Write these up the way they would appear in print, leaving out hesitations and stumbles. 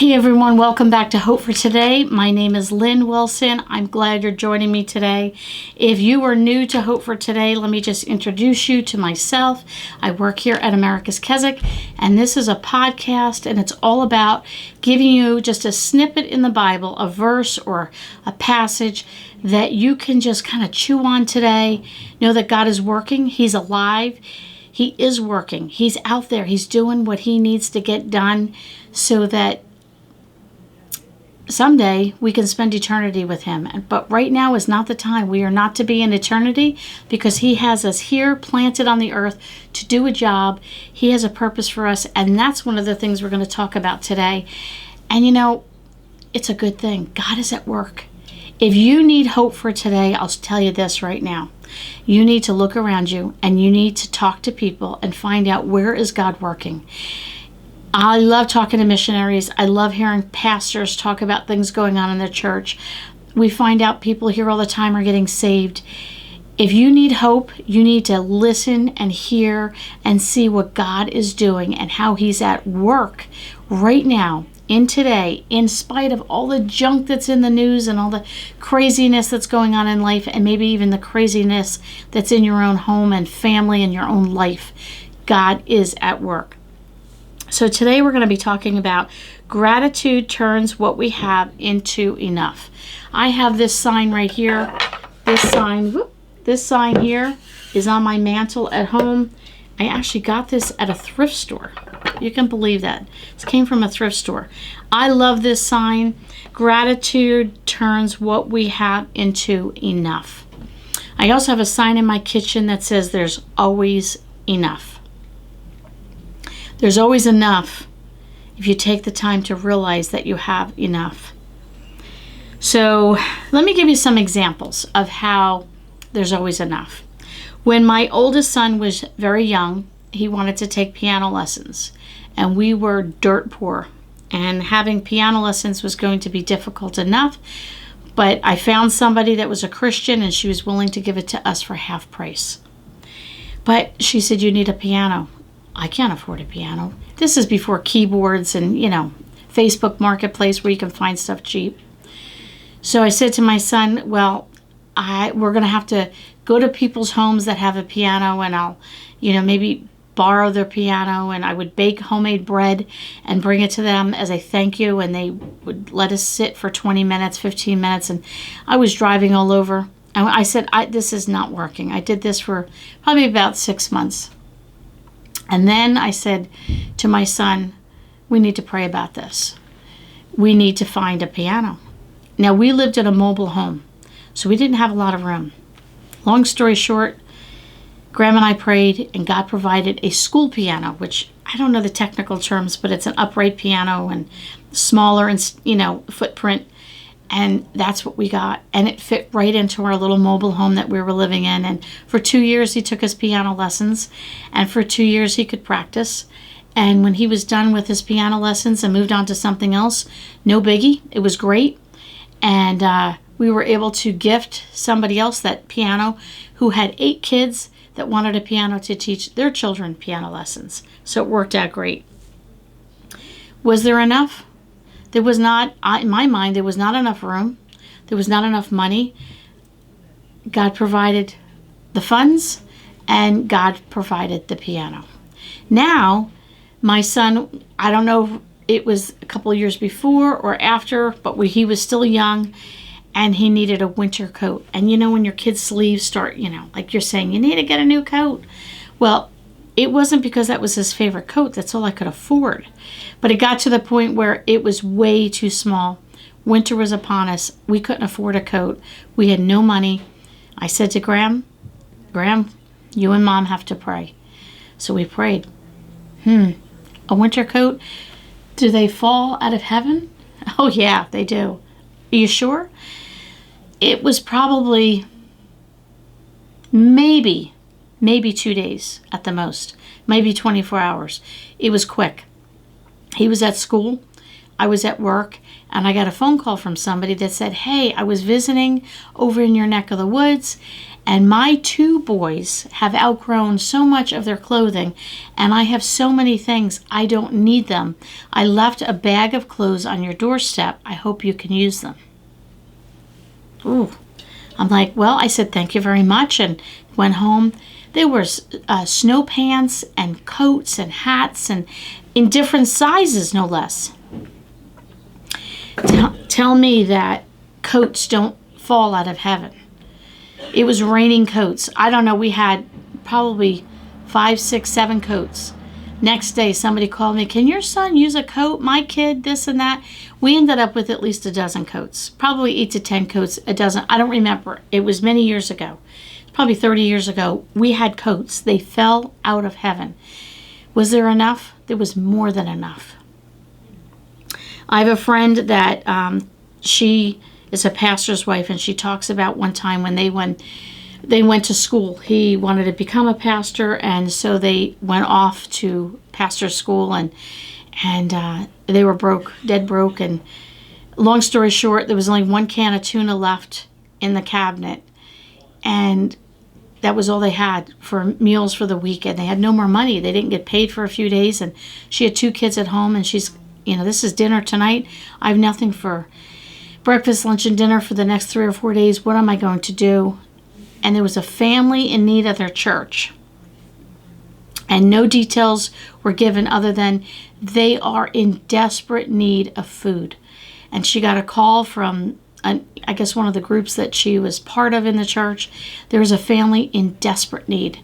Hey everyone, welcome back to Hope for Today. My name is Lynn Wilson. I'm glad you're joining me today. If you are new to Hope for Today, let me just introduce you to myself. I work here at America's Keswick, and this is a podcast, and it's all about giving you just a snippet in the Bible, a verse or a passage that you can just kind of chew on today. Know that God is working. He's alive. He is working. He's out there. He's doing what he needs to get done so that someday we can spend eternity with him. But right now is not the time. We are not to be in eternity because he has us here planted on the earth to do a job. He has a purpose for us, and that's one of the things we're going to talk about today. And you know, it's a good thing. God is at work. If you need hope for today, I'll tell you this right now. You need to look around you and you need to talk to people and find out, where is God working? I love talking to missionaries. I love hearing pastors talk about things going on in their church. We find out people here all the time are getting saved. If you need hope, you need to listen and hear and see what God is doing and how he's at work right now, in today, in spite of all the junk that's in the news and all the craziness that's going on in life, and maybe even the craziness that's in your own home and family and your own life. God is at work. So today we're going to be talking about gratitude turns what we have into enough. I have this sign right here. This sign here is on my mantle at home. I actually got this at a thrift store. You can believe that. This came from a thrift store. I love this sign. Gratitude turns what we have into enough. I also have a sign in my kitchen that says there's always enough. There's always enough if you take the time to realize that you have enough. So let me give you some examples of how there's always enough. When my oldest son was very young, he wanted to take piano lessons, and we were dirt poor, and having piano lessons was going to be difficult enough, but I found somebody that was a Christian, and she was willing to give it to us for half price. But she said, you need a piano. I can't afford a piano. This is before keyboards and, Facebook Marketplace where you can find stuff cheap. So I said to my son, well, we're going to have to go to people's homes that have a piano, and I'll, maybe borrow their piano, and I would bake homemade bread and bring it to them as a thank you, and they would let us sit for 20 minutes, 15 minutes, and I was driving all over. And I said, this is not working. I did this for probably about 6 months. And then I said to my son, we need to pray about this. We need to find a piano. Now, we lived in a mobile home, so we didn't have a lot of room. Long story short, Graham and I prayed, and God provided a school piano, which I don't know the technical terms, but it's an upright piano and smaller and, footprint. And that's what we got. And it fit right into our little mobile home that we were living in. And for 2 years, he took his piano lessons. And for 2 years, he could practice. And when he was done with his piano lessons and moved on to something else, no biggie. It was great. And we were able to gift somebody else that piano who had 8 kids that wanted a piano to teach their children piano lessons. So it worked out great. Was there enough? There was not, in my mind, there was not enough room. There was not enough money. God provided the funds, and God provided the piano. Now, my son, I don't know if it was a couple of years before or after, but he was still young, and he needed a winter coat. And when your kid's sleeves start, like you're saying, you need to get a new coat. Well, it wasn't because that was his favorite coat. That's all I could afford. But it got to the point where it was way too small. Winter was upon us. We couldn't afford a coat. We had no money. I said to Graham, you and Mom have to pray. So we prayed. A winter coat? Do they fall out of heaven? Oh, yeah, they do. Are you sure? It was probably maybe 2 days at the most, maybe 24 hours. It was quick. He was at school, I was at work, and I got a phone call from somebody that said, hey, I was visiting over in your neck of the woods, And my 2 boys have outgrown so much of their clothing, and I have so many things. I don't need them. I left a bag of clothes on your doorstep. I hope you can use them. Ooh. I'm like, well, I said, thank you very much, and went home. There were snow pants and coats and hats, and in different sizes, no less. Tell me that coats don't fall out of heaven. It was raining coats. I don't know, we had probably 5, 6, 7 coats. Next day, somebody called me, can your son use a coat? My kid, this and that. We ended up with at least a dozen coats, probably 8 to 10 coats, a dozen. I don't remember. It was many years ago, probably 30 years ago. We had coats. They fell out of heaven. Was there enough? There was more than enough. I have a friend that she is a pastor's wife, and she talks about one time when they went to school. He wanted to become a pastor, and so they went off to pastor school, and they were broke, dead broke. And long story short, there was only 1 can of tuna left in the cabinet, and that was all they had for meals for the weekend. They had no more money. They didn't get paid for a few days, and she had 2 kids at home, and she's, this is dinner tonight. I have nothing for breakfast, lunch, and dinner for the next 3 or 4 days. What am I going to do? And there was a family in need at their church. And no details were given other than they are in desperate need of food. And she got a call from, I guess, one of the groups that she was part of in the church. There was a family in desperate need.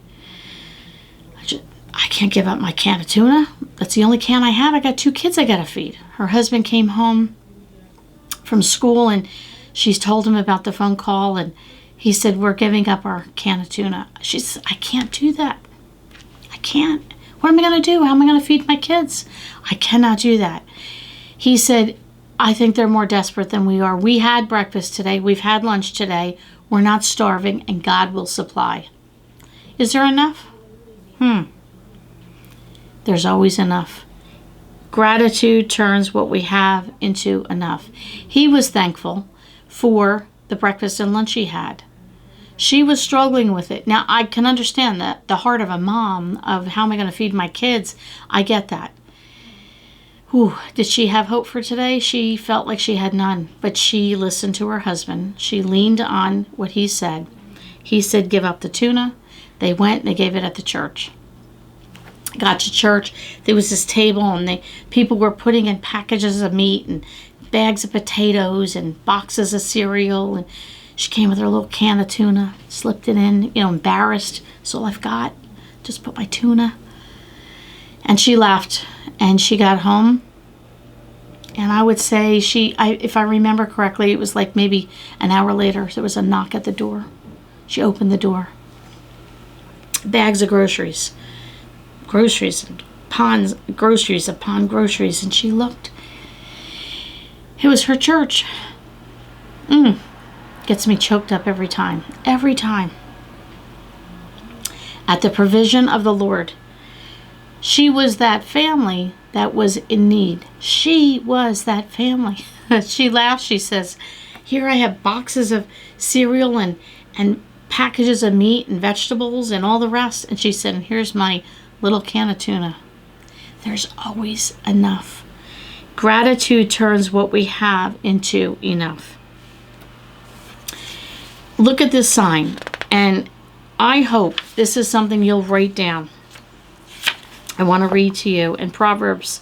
I can't give up my can of tuna. That's the only can I have. I got 2 kids I got to feed. Her husband came home from school, and she's told him about the phone call, and he said, we're giving up our can of tuna. She said, I can't do that. I can't. What am I going to do? How am I going to feed my kids? I cannot do that. He said, I think they're more desperate than we are. We had breakfast today. We've had lunch today. We're not starving, and God will supply. Is there enough? There's always enough. Gratitude turns what we have into enough. He was thankful for the breakfast and lunch he had. She was struggling with it. Now, I can understand that the heart of a mom of how am I going to feed my kids? I get that. Whew, did she have hope for today? She felt like she had none, but she listened to her husband. She leaned on what he said. He said, give up the tuna. They went and they gave it at the church. Got to church, there was this table, and people were putting in packages of meat and bags of potatoes and boxes of cereal, and she came with her little can of tuna, slipped it in, embarrassed. That's all I've got. Just put my tuna. And she left, and she got home, and I would say if I remember correctly, it was like maybe an hour later, there was a knock at the door. She opened the door. Bags of groceries and groceries upon groceries, and she looked. It was her church. Gets me choked up every time. Every time. At the provision of the Lord. She was that family that was in need. She was that family. She laughs. She says, here I have boxes of cereal and packages of meat and vegetables and all the rest. And she said, and here's my little can of tuna. There's always enough. Gratitude turns what we have into enough. Look at this sign, and I hope this is something you'll write down. I want to read to you in Proverbs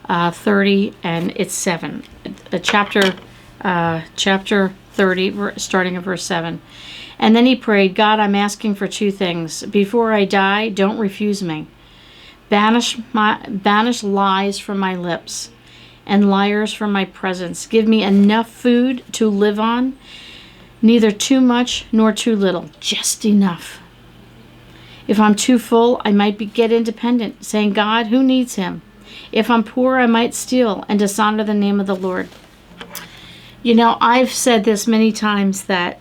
30, and it's 7. Chapter 30, starting at verse 7. And then he prayed, God, I'm asking for 2 things. Before I die, don't refuse me. Banish lies from my lips and liars from my presence. Give me enough food to live on, neither too much nor too little, just enough. If I'm too full, I might get independent, saying, God, who needs him? If I'm poor, I might steal and dishonor the name of the Lord. I've said this many times that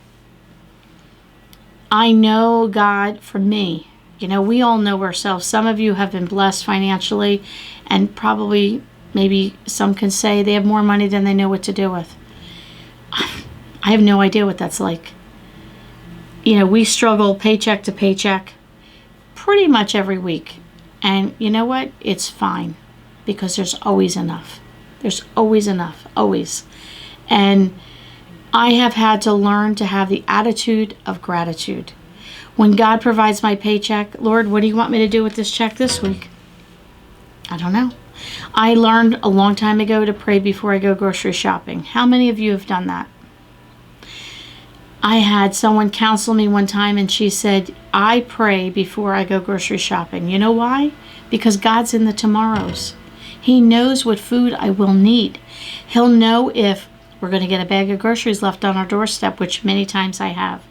I know God for me. We all know ourselves. Some of you have been blessed financially, and probably maybe some can say they have more money than they know what to do with. I have no idea what that's like. we struggle paycheck to paycheck pretty much every week. And you know what? It's fine, because there's always enough. There's always enough, always. And I have had to learn to have the attitude of gratitude. When God provides my paycheck, Lord, what do you want me to do with this check this week? I don't know. I learned a long time ago to pray before I go grocery shopping. How many of you have done that? I had someone counsel me one time, and she said, I pray before I go grocery shopping. You know why? Because God's in the tomorrows. He knows what food I will need. He'll know if we're going to get a bag of groceries left on our doorstep, which many times I have.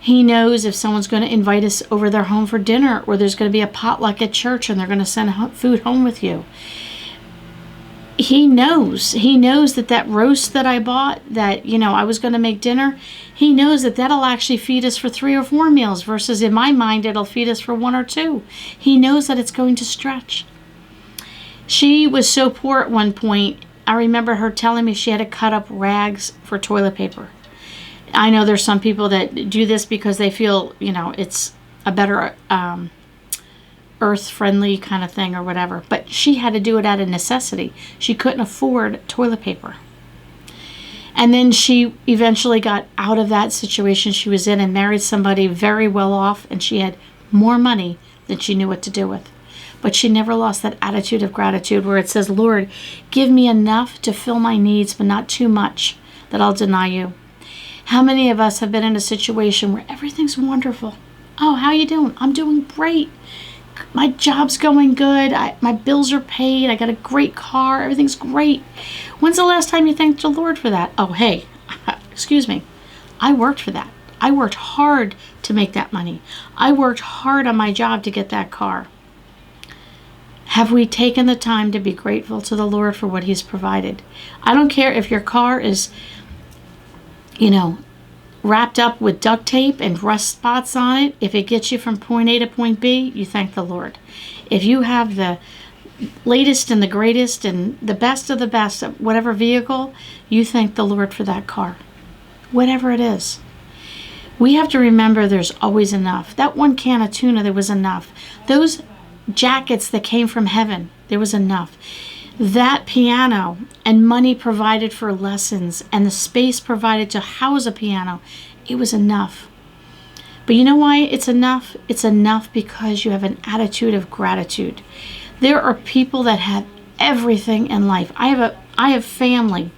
He knows if someone's going to invite us over their home for dinner, or there's going to be a potluck at church and they're going to send food home with you. He knows that roast that I bought, that, I was going to make dinner, he knows that that'll actually feed us for 3 or 4 meals, versus in my mind, it'll feed us for 1 or 2. He knows that it's going to stretch. She was so poor at one point, I remember her telling me she had to cut up rags for toilet paper. I know there's some people that do this because they feel, it's a better earth-friendly kind of thing or whatever. But she had to do it out of necessity. She couldn't afford toilet paper. And then she eventually got out of that situation she was in and married somebody very well off, and she had more money than she knew what to do with. But she never lost that attitude of gratitude where it says, Lord, give me enough to fill my needs, but not too much that I'll deny you. How many of us have been in a situation where everything's wonderful? Oh, how you doing? I'm doing great. My job's going good. My bills are paid. I got a great car. Everything's great. When's the last time you thanked the Lord for that? Oh, hey, excuse me. I worked for that. I worked hard to make that money. I worked hard on my job to get that car. Have we taken the time to be grateful to the Lord for what He's provided? I don't care if your car is, wrapped up with duct tape and rust spots on it. If it gets you from point A to point B, you thank the Lord. If you have the latest and the greatest and the best of the best of whatever vehicle, you thank the Lord for that car. Whatever it is. We have to remember there's always enough. That 1 can of tuna, there was enough. Those jackets that came from heaven, there was enough. That piano and money provided for lessons and the space provided to house a piano, it was enough. But you know why it's enough? It's enough because you have an attitude of gratitude. There are people that have everything in life. I have family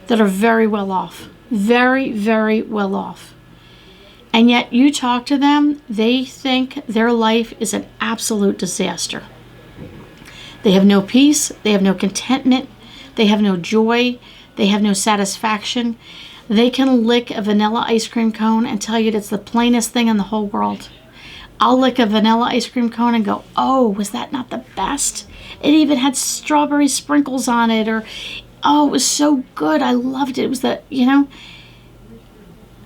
that are very well off. Very, very well off. And yet you talk to them, they think their life is an absolute disaster. They have no peace, they have no contentment, they have no joy, they have no satisfaction. They can lick a vanilla ice cream cone and tell you it's the plainest thing in the whole world. I'll lick a vanilla ice cream cone and go, oh, was that not the best? It even had strawberry sprinkles on it, or, oh, it was so good, I loved it. It was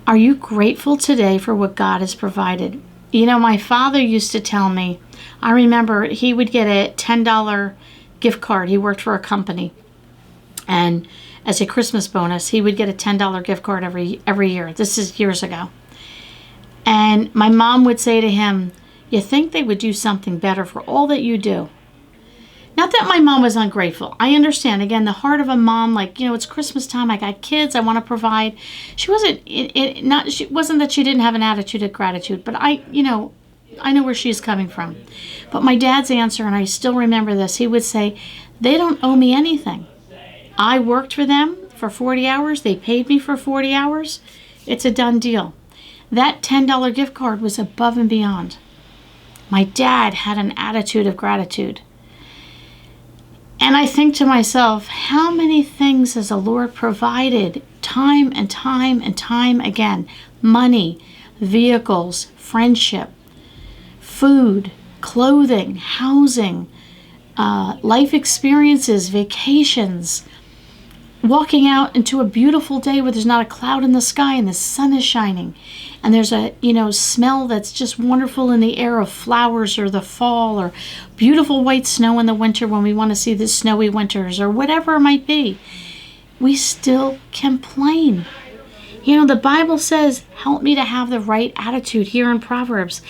Are you grateful today for what God has provided? My father used to tell me, I remember he would get a $10 gift card. He worked for a company. And as a Christmas bonus, he would get a $10 gift card every year. This is years ago. And my mom would say to him, you think they would do something better for all that you do? Not that my mom was ungrateful. I understand, again, the heart of a mom, it's Christmas time, I got kids, I want to provide. She wasn't, she wasn't that she didn't have an attitude of gratitude, but I know where she's coming from. But my dad's answer, and I still remember this, he would say, they don't owe me anything. I worked for them for 40 hours, they paid me for 40 hours, it's a done deal. That $10 gift card was above and beyond. My dad had an attitude of gratitude. And I think to myself, how many things has the Lord provided time and time and time again? Money, vehicles, friendship, food, clothing, housing, life experiences, vacations, walking out into a beautiful day where there's not a cloud in the sky and the sun is shining. And there's a, smell that's just wonderful in the air of flowers or the fall, or beautiful white snow in the winter when we want to see the snowy winters, or whatever it might be. We still complain. The Bible says, help me to have the right attitude here in Proverbs,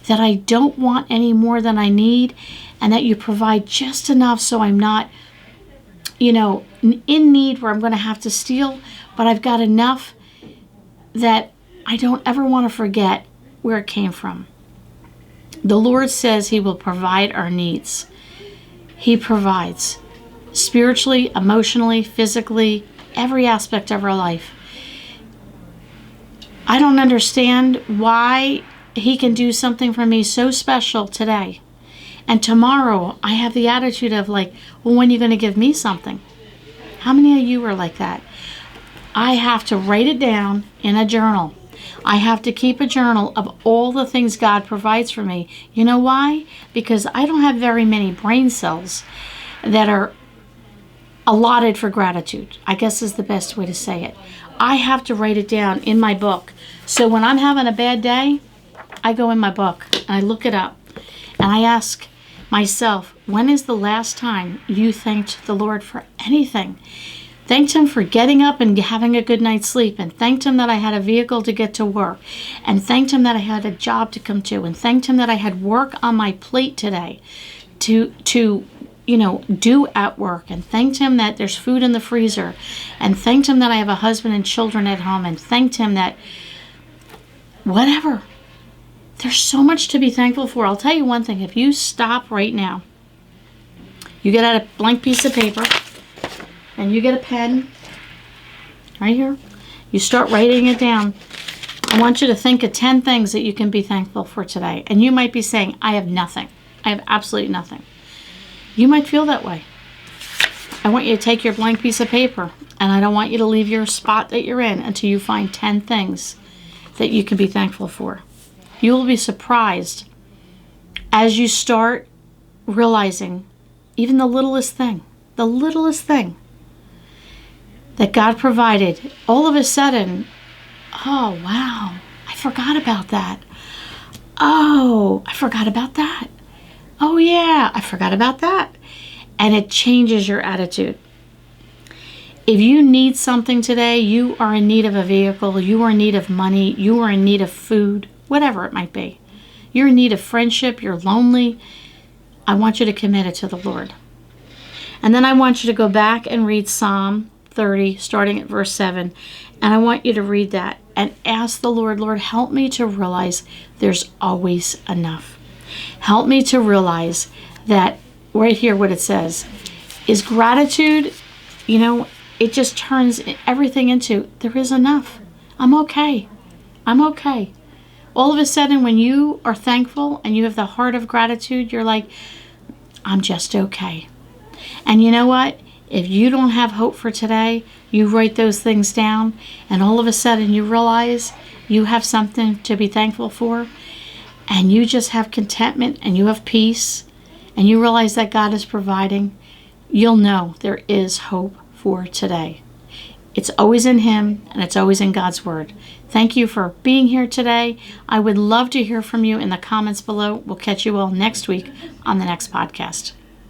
that I don't want any more than I need, and that you provide just enough so I'm not, in need where I'm going to have to steal, but I've got enough that I don't ever want to forget where it came from. The Lord says He will provide our needs. He provides spiritually, emotionally, physically, every aspect of our life. I don't understand why He can do something for me so special today. And tomorrow I have the attitude of when are you going to give me something? How many of you are like that? I have to write it down in a journal. I have to keep a journal of all the things God provides for me. You know why? Because I don't have very many brain cells that are allotted for gratitude, I guess is the best way to say it. I have to write it down in my book. So when I'm having a bad day, I go in my book and I look it up and I ask myself, when is the last time you thanked the Lord for anything? Thanked Him for getting up and having a good night's sleep, and thanked Him that I had a vehicle to get to work, and thanked Him that I had a job to come to, and thanked Him that I had work on my plate today to do at work, and thanked Him that there's food in the freezer, and thanked Him that I have a husband and children at home, and thanked Him that whatever. There's so much to be thankful for. I'll tell you one thing. If you stop right now, you get out a blank piece of paper, and you get a pen right here. You start writing it down. I want you to think of 10 things that you can be thankful for today. And you might be saying, I have nothing. I have absolutely nothing. You might feel that way. I want you to take your blank piece of paper, and I don't want you to leave your spot that you're in until you find 10 things that you can be thankful for. You will be surprised as you start realizing even the littlest thing that God provided. All of a sudden, oh, wow, I forgot about that. Oh, I forgot about that. Oh, yeah, I forgot about that. And it changes your attitude. If you need something today, you are in need of a vehicle, you are in need of money, you are in need of food, whatever it might be. You're in need of friendship, you're lonely. I want you to commit it to the Lord. And then I want you to go back and read Psalm 30, starting at verse 7. And I want you to read that and ask the Lord, Lord, help me to realize there's always enough. Help me to realize that right here what it says is gratitude, it just turns everything into there is enough. I'm okay. I'm okay. All of a sudden when you are thankful and you have the heart of gratitude, you're like, I'm just okay. And you know what? If you don't have hope for today, you write those things down, and all of a sudden you realize you have something to be thankful for, and you just have contentment, and you have peace, and you realize that God is providing. You'll know there is hope for today. It's always in Him, and it's always in God's Word. Thank you for being here today. I would love to hear from you in the comments below. We'll catch you all next week on the next podcast.